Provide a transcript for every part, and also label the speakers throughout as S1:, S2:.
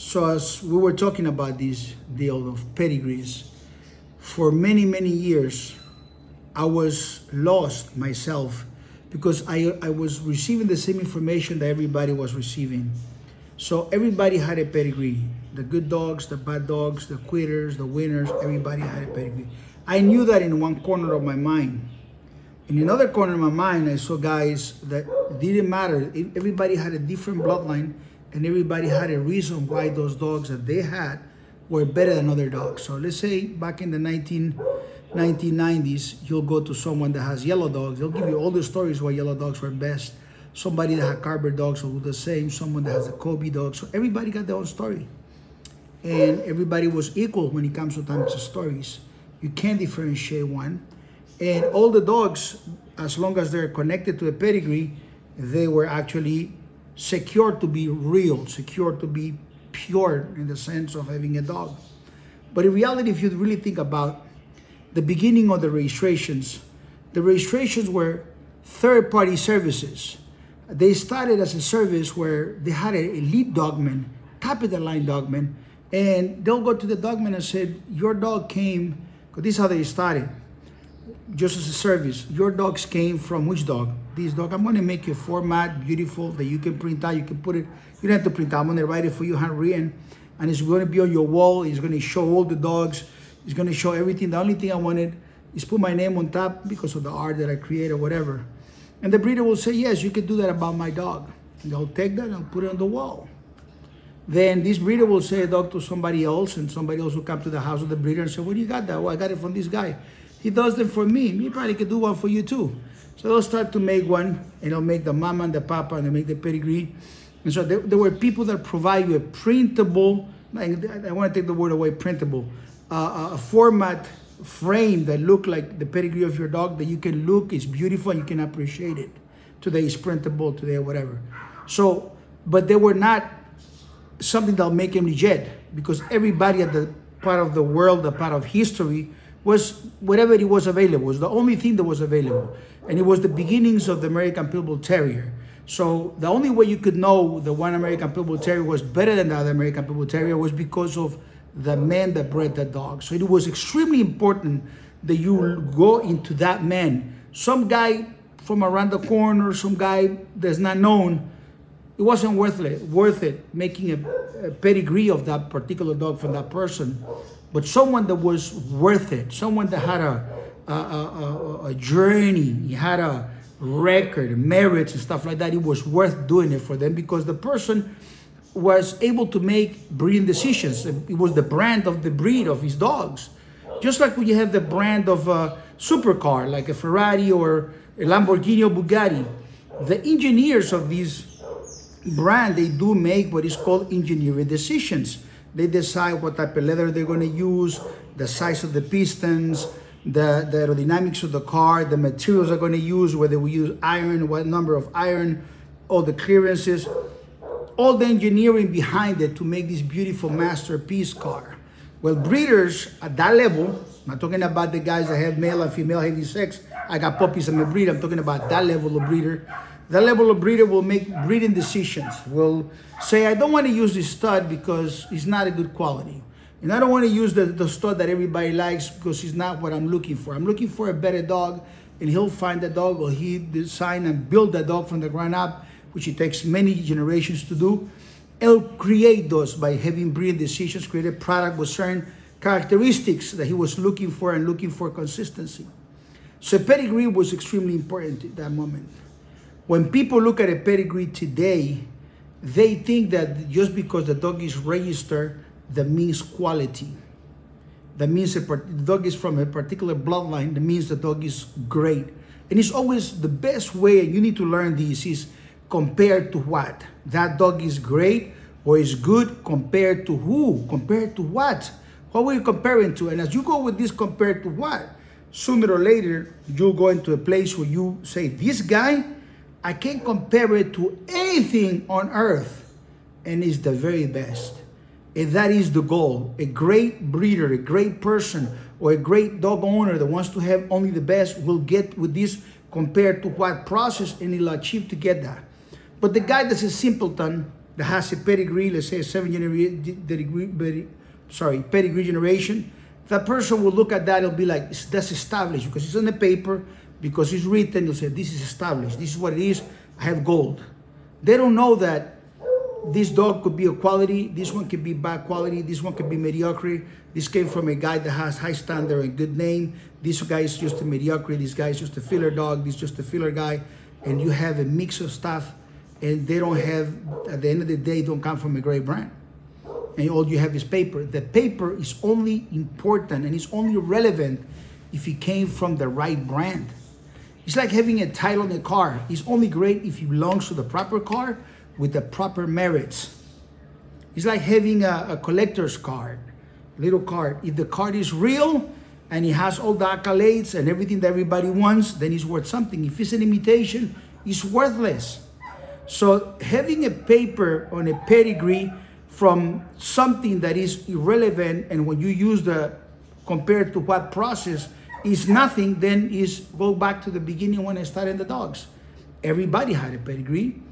S1: So as we were talking about this deal of pedigrees, for many, many years, I was lost myself because I was receiving the same information that everybody was receiving. So everybody had a pedigree. The good dogs, the bad dogs, the quitters, the winners, everybody had a pedigree. I knew that in one corner of my mind. In another corner of my mind, I saw guys that didn't matter. Everybody had a different bloodline, and everybody had a reason why those dogs that they had were better than other dogs. So let's say back in the 1990s, you'll go to someone that has yellow dogs. They'll give you all the stories why yellow dogs were best. Somebody that had Carver dogs will do the same. Someone that has a Kobe dog. So everybody got their own story. And everybody was equal when it comes to time to stories. You can't differentiate one. And all the dogs, as long as they're connected to a pedigree, they were actually secure to be real, secure to be pure in the sense of having a dog. But in reality, if you really think about the beginning of the registrations were third-party services. They started as a service where they had an elite dogman, top-of-the-line dogman, and they'll go to the dogman and said, your dog came, because this is how they started, just as a service. Your dogs came from which dog? This dog. I'm going to make a format beautiful that you can print out. You can put it, you don't have to print out. I'm going to write it for you handwritten, and it's going to be on your wall. It's going to show all the dogs. It's going to show everything. The only thing I wanted is put my name on top because of the art that I create or whatever. And the breeder will say, yes, you can do that about my dog. And they'll take that and put it on the wall. Then this breeder will say a dog to somebody else, and somebody else will come to the house of the breeder and say, where do you got that? Well, I got it from this guy. He does them for me. He probably could do one for you too. So they'll start to make one, and they'll make the mama and the papa, and they make the pedigree. And so there were people that provide you a printable, I want to take the word away, printable, a format frame that look like the pedigree of your dog, that you can look, it's beautiful, and you can appreciate it. Today it's printable, today whatever. So, but they were not something that'll make them legit, because everybody at the part of the world, the part of history, was whatever it was available. It was the only thing that was available. And it was the beginnings of the American Pitbull Terrier. So the only way you could know the one American Pitbull Terrier was better than the other American Pitbull Terrier was because of the man that bred that dog. So it was extremely important that you go into that man. Some guy from around the corner, some guy that's not known, it wasn't worth it making a pedigree of that particular dog from that person. But someone that was worth it, someone that had a journey, he had a record, merits and stuff like that, it was worth doing it for them because the person was able to make breeding decisions. It was the brand of the breed of his dogs. Just like when you have the brand of a supercar, like a Ferrari or a Lamborghini or Bugatti, the engineers of these brand, they do make what is called engineering decisions. They decide what type of leather they're going to use, the size of the pistons, the aerodynamics of the car, the materials they're going to use, whether we use iron, what number of iron, all the clearances, all the engineering behind it to make this beautiful masterpiece car. Well, breeders at that level, I'm not talking about the guys that have male and female having sex, I got puppies, I'm a breeder, I'm talking about that level of breeder. That level of breeder will make breeding decisions. Will say, I don't want to use this stud because it's not a good quality. And I don't want to use the stud that everybody likes because it's not what I'm looking for. I'm looking for a better dog, and he'll find the dog, or he design and build that dog from the ground up, which it takes many generations to do. He'll create those by having breeding decisions, create a product with certain characteristics that he was looking for and looking for consistency. So pedigree was extremely important at that moment. When people look at a pedigree today, they think that just because the dog is registered, that means quality. That means the dog is from a particular bloodline. That means the dog is great. And it's always the best way, and you need to learn this, is compared to what? That dog is great or is good compared to who? Compared to what? What were you comparing to? And as you go with this compared to what, sooner or later, you'll go into a place where you say, this guy, I can't compare it to anything on earth, and it's the very best. And that is the goal. A great breeder, a great person, or a great dog owner that wants to have only the best will get with this compared to what process, and he'll achieve to get that. But the guy that's a simpleton, that has a pedigree, let's say a pedigree generation, that person will look at that, it'll be like, that's established because it's on the paper, because it's written, you'll say, this is established, this is what it is, I have gold. They don't know that this dog could be a quality, this one could be bad quality, this one could be mediocre, this came from a guy that has high standard and good name, this guy is just a mediocre, this guy is just a filler dog, this is just a filler guy, and you have a mix of stuff, and they don't have, at the end of the day, don't come from a great brand. And all you have is paper. The paper is only important and it's only relevant if it came from the right brand. It's like having a title on a car. It's only great if it belongs to the proper car with the proper merits. It's like having a collector's card, little card. If the card is real and it has all the accolades and everything that everybody wants, then it's worth something. If it's an imitation, it's worthless. So having a paper on a pedigree from something that is irrelevant, and when you use the compared to what process is nothing, then is go back to the beginning when I started the dogs. Everybody had a pedigree.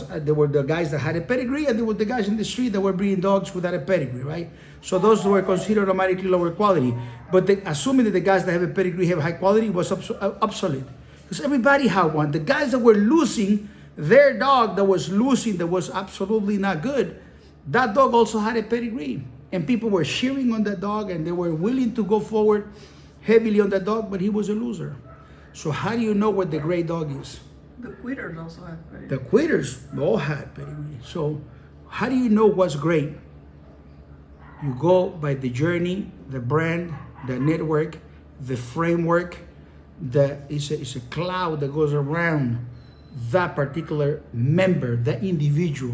S1: There were the guys that had a pedigree, and there were the guys in the street that were breeding dogs without a pedigree, right? So those were considered automatically lower quality. But assuming that the guys that have a pedigree have high quality was obsolete, because everybody had one. The guys that were losing their dog that was losing, that was absolutely not good, that dog also had a pedigree, and people were cheering on that dog, and they were willing to go forward heavily on that dog, but he was a loser. So how do you know what the great dog is?
S2: The quitters also have pedigree.
S1: The quitters all had pedigree. So how do you know what's great? You go by the journey, the brand, the network, the framework. It's a cloud that goes around that particular member, that individual.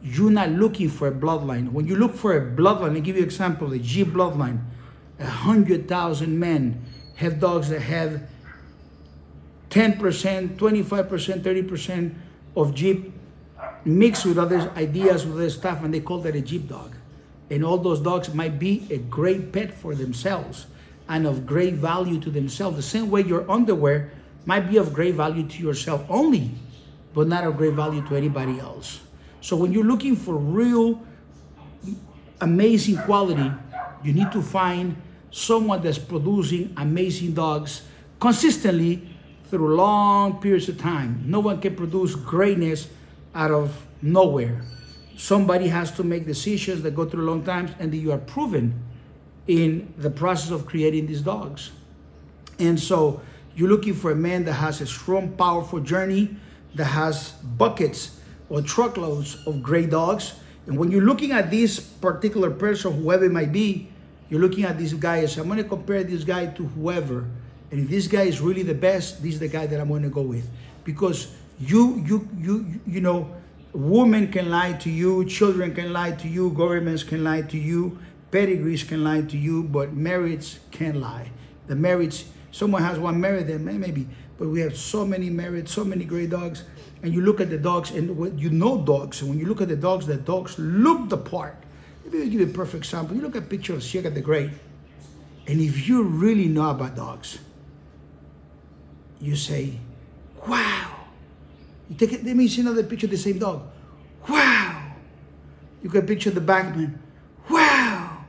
S1: You're not looking for a bloodline. When you look for a bloodline, I'll give you an example, the Jeep bloodline. 100,000 men have dogs that have 10%, 25%, 30% of Jeep mixed with other ideas, with other stuff, and they call that a Jeep dog. And all those dogs might be a great pet for themselves and of great value to themselves. The same way your underwear might be of great value to yourself only, but not of great value to anybody else. So when you're looking for real amazing quality, you need to find someone that's producing amazing dogs consistently through long periods of time. No one can produce greatness out of nowhere. Somebody has to make decisions that go through long times, and that you are proven in the process of creating these dogs. And so you're looking for a man that has a strong, powerful journey, that has buckets or truckloads of great dogs. And when you're looking at this particular person, whoever it might be, you're looking at this guy and say, I'm going to compare this guy to whoever. And if this guy is really the best, this is the guy that I'm going to go with. Because you know, women can lie to you, children can lie to you, governments can lie to you, pedigrees can lie to you, but merits can't lie. The merits, someone has one merit, then maybe, but we have so many merits, so many great dogs. And you look at the dogs, and you know dogs, and when you look at the dogs look the part. Let me give you a perfect example. You look at a picture of Shaka the Great, and if you really know about dogs, you say, wow. You take it, let me see another picture of the same dog. Wow. You can picture the backman. Wow.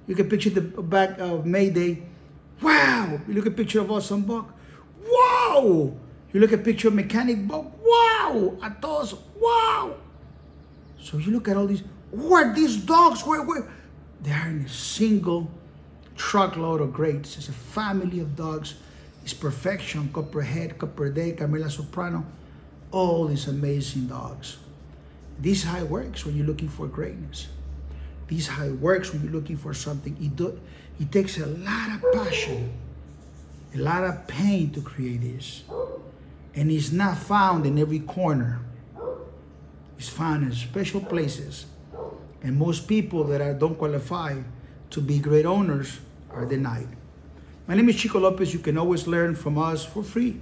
S1: You can picture the back of Mayday. Wow. You look at a picture of Awesome Buck. Wow. You look at a picture of Mechanic Buck. Wow. Atos. Wow. So you look at all these. Who are these dogs? Where? They are in a single truckload of greats. It's a family of dogs. It's perfection. Copperhead, Copper Day, Carmela Soprano. All these amazing dogs. This is how it works when you're looking for greatness. This is how it works when you're looking for something. It takes a lot of passion, a lot of pain to create this. And it's not found in every corner. It's found in special places. And most people that don't qualify to be great owners are denied. My name is Chico Lopez. You can always learn from us for free.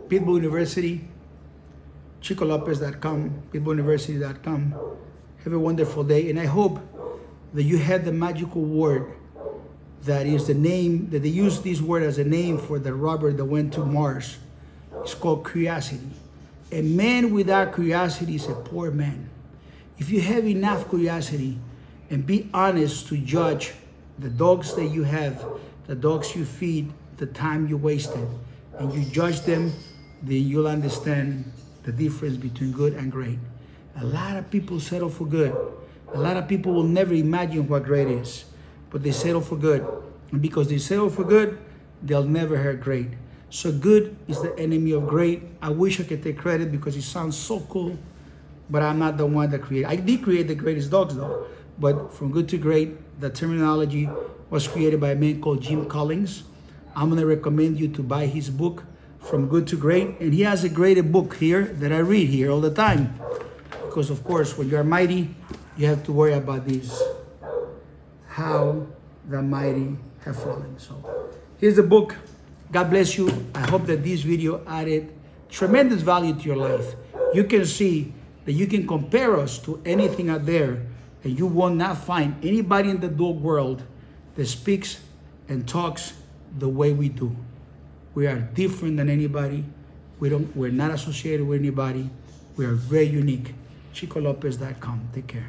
S1: Pitbull University, ChicoLopez.com, pitbulluniversity.com. Have a wonderful day. And I hope that you had the magical word that is the name, that they use this word as a name for the rover that went to Mars. It's called curiosity. A man without curiosity is a poor man. If you have enough curiosity and be honest to judge the dogs that you have, the dogs you feed, the time you wasted, and you judge them, then you'll understand the difference between good and great. A lot of people settle for good. A lot of people will never imagine what great is, but they settle for good. And because they settle for good, they'll never have great. So good is the enemy of great. I wish I could take credit because it sounds so cool, but I'm not the one that created. I did create the greatest dogs though, but from good to great, the terminology was created by a man called Jim Collins. I'm gonna recommend you to buy his book, From Good to Great. And he has a great book here that I read here all the time. Because of course, when you're mighty, you have to worry about these. How the mighty have fallen. So here's the book. God bless you. I hope that this video added tremendous value to your life. You can see that you can compare us to anything out there, and you will not find anybody in the dog world that speaks and talks the way we do. We are different than anybody. We're not associated with anybody. We are very unique. ChicoLopez.com. Take care.